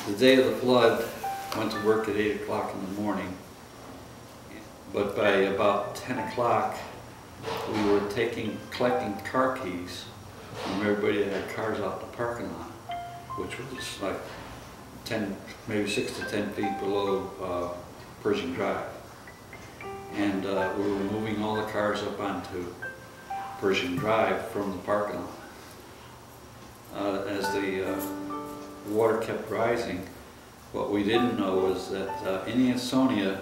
The day of the flood, went to work at 8 o'clock in the morning, but by about 10 o'clock we were collecting car keys from everybody that had cars out in the parking lot, which was like 10, maybe 6 to 10 feet below Pershing Drive. And we were moving all the cars up onto Pershing Drive from the parking lot. As the water kept rising, what we didn't know was that in Ansonia,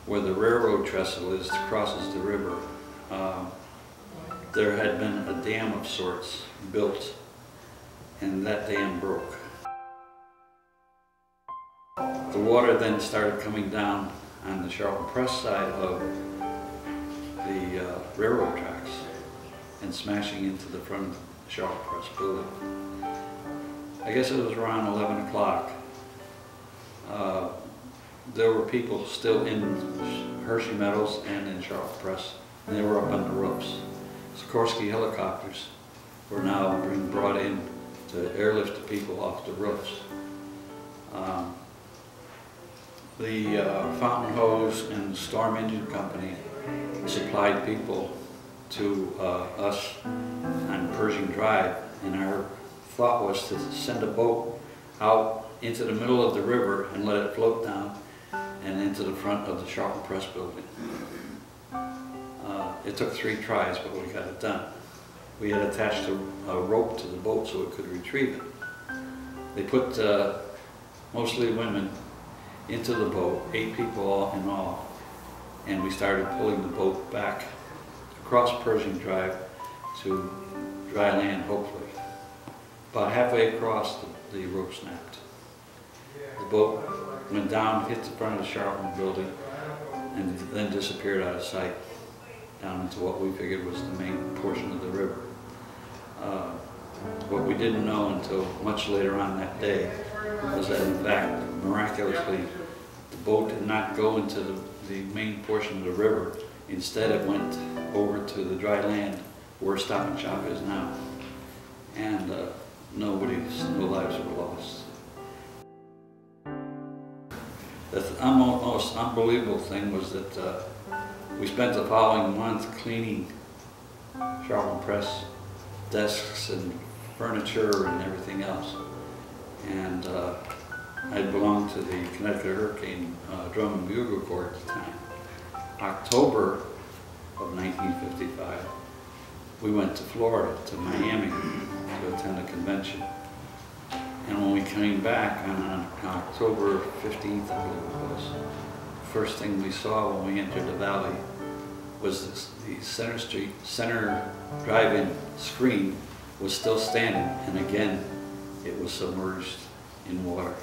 where the railroad trestle is that crosses the river, there had been a dam of sorts built, and that dam broke. The water then started coming down on the Charlton Press side of the railroad tracks and smashing into the front of the Charlton Press building. I guess it was around 11 o'clock. There were people still in Hershey Meadows and in Charlton Press, and they were up on the roofs. Sikorsky helicopters were now being brought in to airlift the people off the roofs. The fountain hose and storm engine company supplied people to us on Pershing Drive, and our thought was to send a boat out into the middle of the river and let it float down and into the front of the Charlton Press building. It took 3 tries, but we got it done. We had attached a rope to the boat so it could retrieve it. They put mostly women into the boat, 8 people in all, and we started pulling the boat back across Pershing Drive to dry land, hopefully. About halfway across, the rope snapped. The boat went down, hit the front of the Charlton building, and then disappeared out of sight down into what we figured was the main portion of the river. What we didn't know until much later on that day was that, in fact, miraculously, the boat did not go into the main portion of the river. Instead, it went over to the dry land where Stop and Shop is now. And no lives were lost. The most unbelievable thing was that we spent the following month cleaning Charlton Press desks and furniture and everything else. And I belonged to the Connecticut Hurricane Drum and Bugle Corps at the time. October of 1955, we went to Florida, to Miami, to attend a convention. And when we came back on October 15th, I believe it was, the first thing we saw when we entered the valley was the center drive-in screen was still standing, and again it was submerged in water.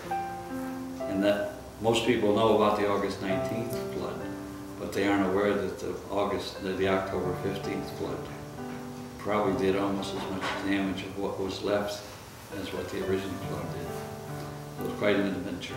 And that most people know about the August 19th flood, but they aren't aware that the October 15th flood probably did almost as much damage of what was left as what the original flood did. It was quite an adventure.